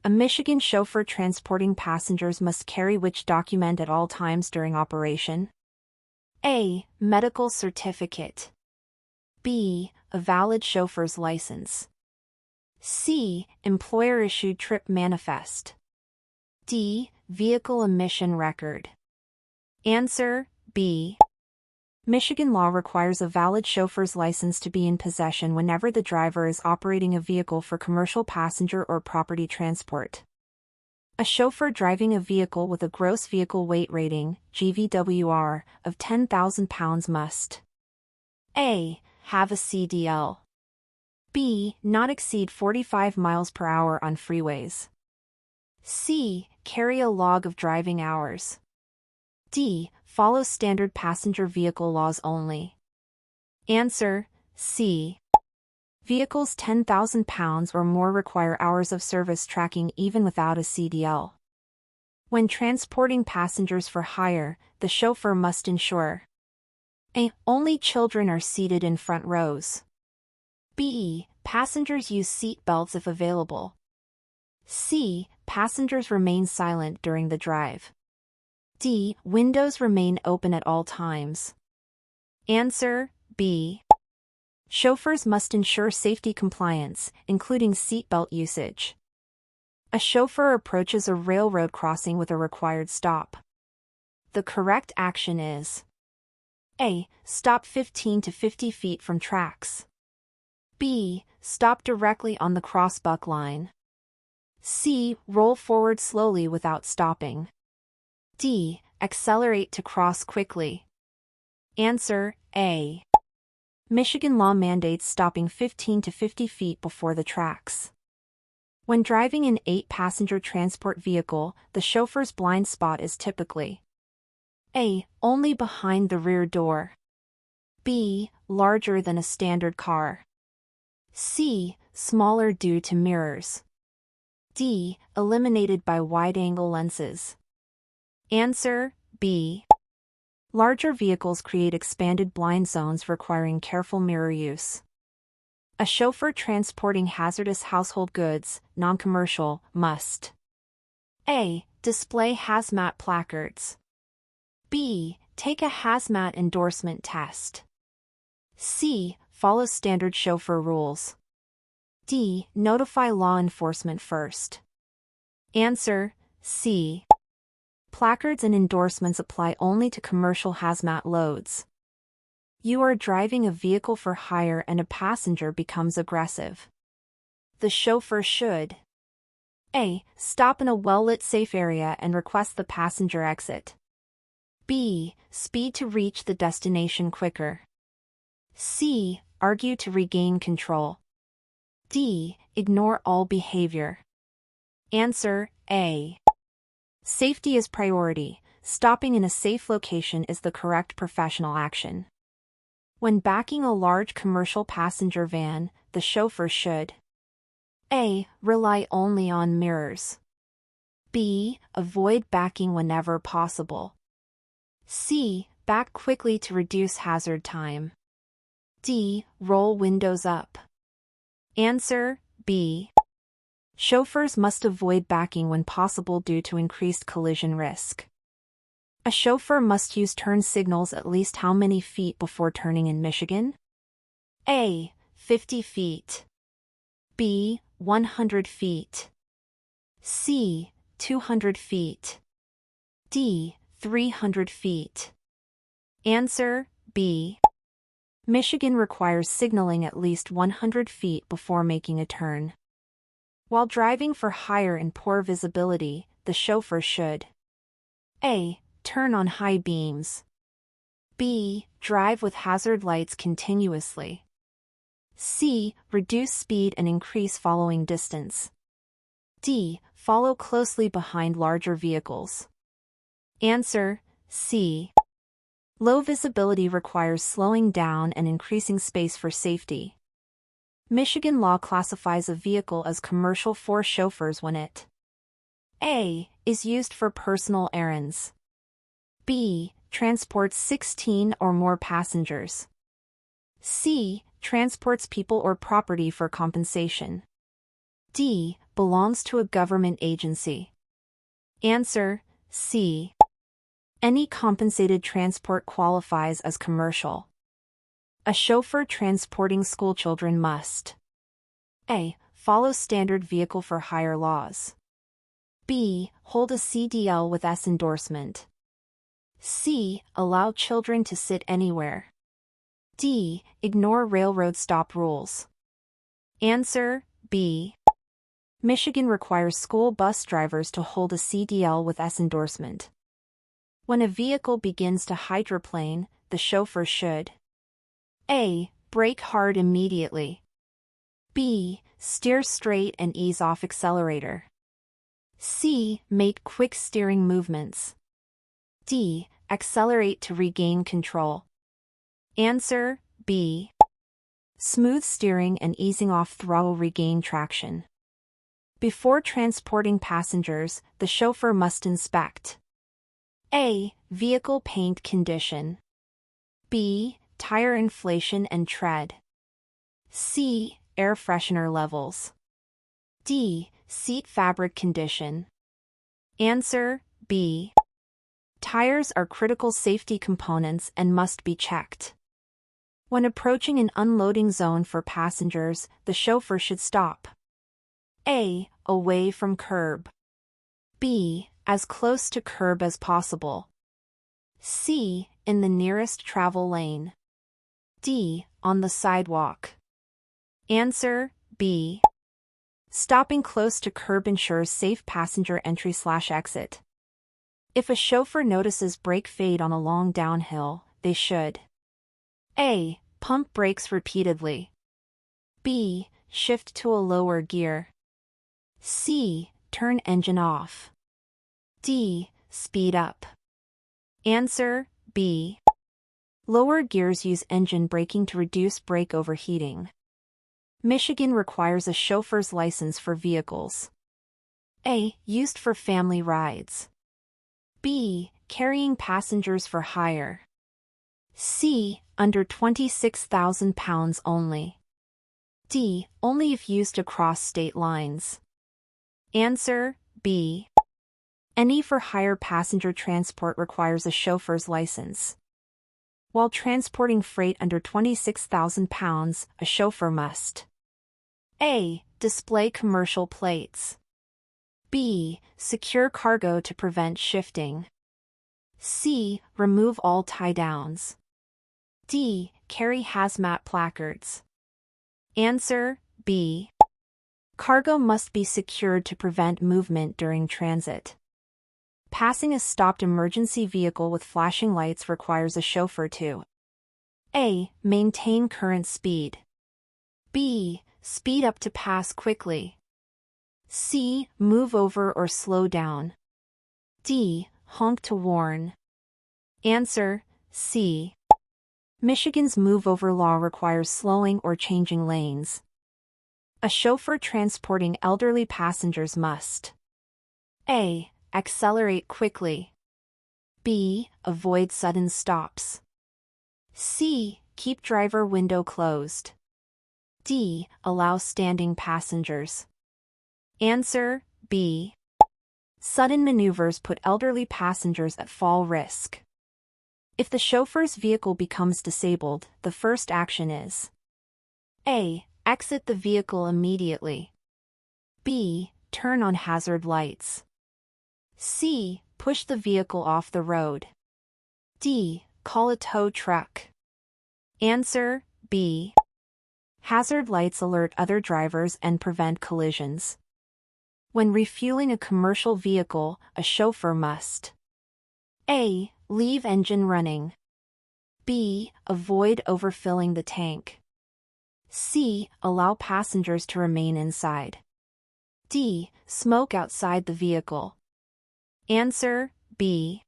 A Michigan chauffeur transporting passengers must carry which document at all times during operation? A. Medical certificate. B. A valid chauffeur's license. C. Employer-issued trip manifest. D. Vehicle emission record. Answer B. Michigan law requires a valid chauffeur's license to be in possession whenever the driver is operating a vehicle for commercial passenger or property transport. A chauffeur driving a vehicle with a gross vehicle weight rating, GVWR, of 10,000 pounds must A. Have a CDL. B. Not exceed 45 miles per hour on freeways. C. Carry a log of driving hours. D. Follow standard passenger vehicle laws only. Answer C. Vehicles 10,000 pounds or more require hours of service tracking even without a CDL. When transporting passengers for hire, the chauffeur must ensure A. Only children are seated in front rows. B. Passengers use seat belts if available. C. Passengers remain silent during the drive. D. Windows remain open at all times. Answer B. Chauffeurs must ensure safety compliance, including seatbelt usage. A chauffeur approaches a railroad crossing with a required stop. The correct action is A. Stop 15 to 50 feet from tracks. B. Stop directly on the crossbuck line. C. Roll forward slowly without stopping. D. Accelerate to cross quickly. Answer A. Michigan law mandates stopping 15 to 50 feet before the tracks. When driving an 8-passenger transport vehicle, the chauffeur's blind spot is typically A. Only behind the rear door. B. Larger than a standard car. C. Smaller due to mirrors. D. Eliminated by wide-angle lenses. Answer B. Larger vehicles create expanded blind zones requiring careful mirror use. A chauffeur transporting hazardous household goods, non-commercial, must A. Display hazmat placards. B. Take a hazmat endorsement test. C. Follow standard chauffeur rules. D. Notify law enforcement first. Answer C. Placards and endorsements apply only to commercial hazmat loads. You are driving a vehicle for hire and a passenger becomes aggressive. The chauffeur should A. Stop in a well-lit safe area and request the passenger exit. B. Speed to reach the destination quicker. C. Argue to regain control. D. Ignore all behavior. Answer A. Safety is priority. Stopping in a safe location is the correct professional action. When backing a large commercial passenger van, the chauffeur should A. Rely only on mirrors. B. Avoid backing whenever possible. C. Back quickly to reduce hazard time. D. Roll windows up. Answer B. Chauffeurs must avoid backing when possible due to increased collision risk. A chauffeur must use turn signals at least how many feet before turning in Michigan? A. 50 feet. B. 100 feet. C. 200 feet. D. 300 feet. Answer B. Michigan requires signaling at least 100 feet before making a turn. While driving for hire in poor visibility, the chauffeur should A. Turn on high beams. B. Drive with hazard lights continuously. C. Reduce speed and increase following distance. D. Follow closely behind larger vehicles. Answer C. Low visibility requires slowing down and increasing space for safety. Michigan law classifies a vehicle as commercial for chauffeurs when it A. Is used for personal errands. B. Transports 16 or more passengers. C. Transports people or property for compensation. D. Belongs to a government agency. Answer: C. Any compensated transport qualifies as commercial. A chauffeur transporting schoolchildren must: A. Follow standard vehicle for hire laws. B. Hold a CDL with S endorsement. C. Allow children to sit anywhere. D. Ignore railroad stop rules. Answer: B. Michigan requires school bus drivers to hold a CDL with S endorsement. When a vehicle begins to hydroplane, the chauffeur should: A. Brake hard immediately. B. Steer straight and ease off accelerator. C. Make quick steering movements. D. Accelerate to regain control. Answer: B. Smooth steering and easing off throttle regain traction. Before transporting passengers, the chauffeur must inspect: A. Vehicle paint condition. B. Tire inflation and tread. C. Air freshener levels. D. Seat fabric condition. Answer: B. Tires are critical safety components and must be checked. When approaching an unloading zone for passengers, the chauffeur should stop: A. Away from curb. B. As close to curb as possible. C. In the nearest travel lane. D. On the sidewalk. Answer: B. Stopping close to curb ensures safe passenger entry/exit. If a chauffeur notices brake fade on a long downhill, they should: A. Pump brakes repeatedly. B. Shift to a lower gear. C. Turn engine off. D. Speed up. Answer: B. Lower gears use engine braking to reduce brake overheating. Michigan requires a chauffeur's license for vehicles: A. Used for family rides. B. Carrying passengers for hire. C. Under 26,000 pounds only. D. Only if used across state lines. Answer: B. Any for-hire passenger transport requires a chauffeur's license. While transporting freight under 26,000 pounds, a chauffeur must: A. Display commercial plates. B. Secure cargo to prevent shifting. C. Remove all tie-downs. D. Carry hazmat placards. Answer: B. Cargo must be secured to prevent movement during transit. Passing a stopped emergency vehicle with flashing lights requires a chauffeur to: A. Maintain current speed. B. Speed up to pass quickly. C. Move over or slow down. D. Honk to warn. Answer: C. Michigan's move-over law requires slowing or changing lanes. A chauffeur transporting elderly passengers must: A. Accelerate quickly. B. Avoid sudden stops. C. Keep driver window closed. D. Allow standing passengers. Answer: B. Sudden maneuvers put elderly passengers at fall risk. If the chauffeur's vehicle becomes disabled, the first action is: A. Exit the vehicle immediately. B. Turn on hazard lights. C. Push the vehicle off the road. D. Call a tow truck. Answer: B. Hazard lights alert other drivers and prevent collisions. When refueling a commercial vehicle, a chauffeur must: A. Leave engine running. B. Avoid overfilling the tank. C. Allow passengers to remain inside. D. Smoke outside the vehicle. Answer: B.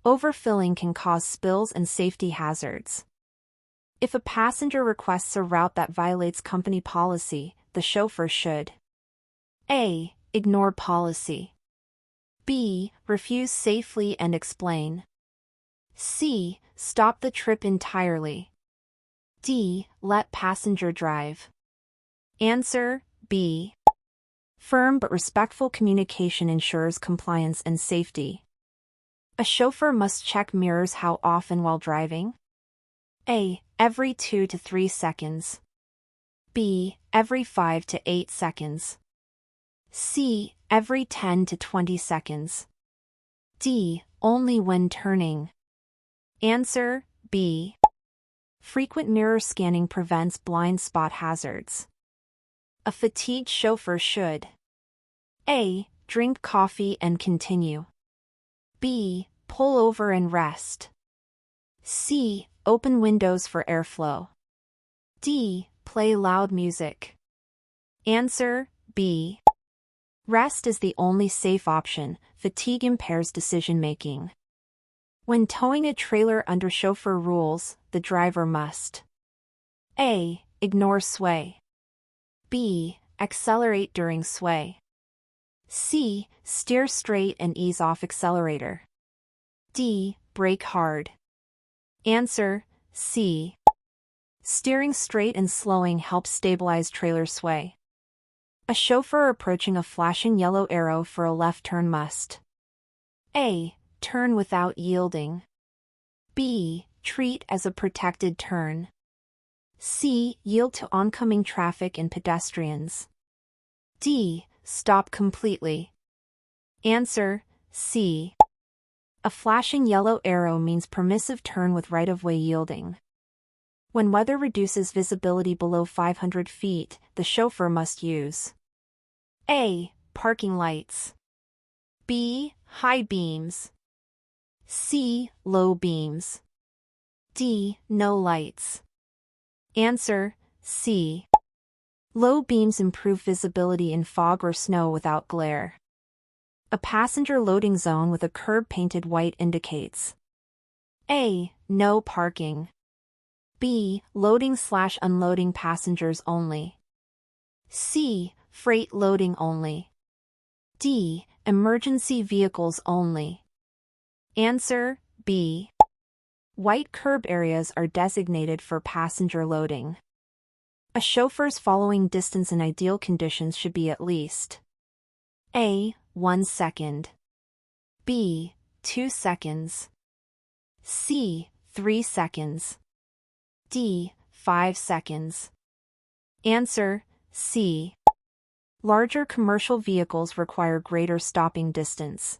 Overfilling can cause spills and safety hazards. If a passenger requests a route that violates company policy, the chauffeur should: A. Ignore policy. B. Refuse safely and explain. C. Stop the trip entirely. D. Let passenger drive. Answer: B. Firm but respectful communication ensures compliance and safety. A chauffeur must check mirrors how often while driving? A. Every 2 to 3 seconds. B. Every 5 to 8 seconds. C. Every 10 to 20 seconds. D. Only when turning. Answer, B. Frequent mirror scanning prevents blind spot hazards. A fatigued chauffeur should: A. Drink coffee and continue. B. Pull over and rest. C. Open windows for airflow. D. Play loud music. Answer, B. Rest is the only safe option. Fatigue impairs decision-making. When towing a trailer under chauffeur rules, the driver must: A. Ignore sway. B. Accelerate during sway. C. Steer straight and ease off accelerator. D. Brake hard. Answer, C. Steering straight and slowing helps stabilize trailer sway. A chauffeur approaching a flashing yellow arrow for a left turn must: A. Turn without yielding. B. Treat as a protected turn. C. Yield to oncoming traffic and pedestrians. D. Stop completely. Answer, C. A flashing yellow arrow means permissive turn with right-of-way yielding. When weather reduces visibility below 500 feet, the chauffeur must use: A. Parking lights. B. High beams. C. Low beams. D. No lights. Answer, C. Low beams improve visibility in fog or snow without glare. A passenger loading zone with a curb painted white indicates: A. No parking. B. Loading/unloading passengers only. C. Freight loading only. D. Emergency vehicles only. Answer, B. White curb areas are designated for passenger loading. A chauffeur's following distance in ideal conditions should be at least: A. 1 second. B. 2 seconds. C. 3 seconds. D. 5 seconds. Answer, C. Larger commercial vehicles require greater stopping distance.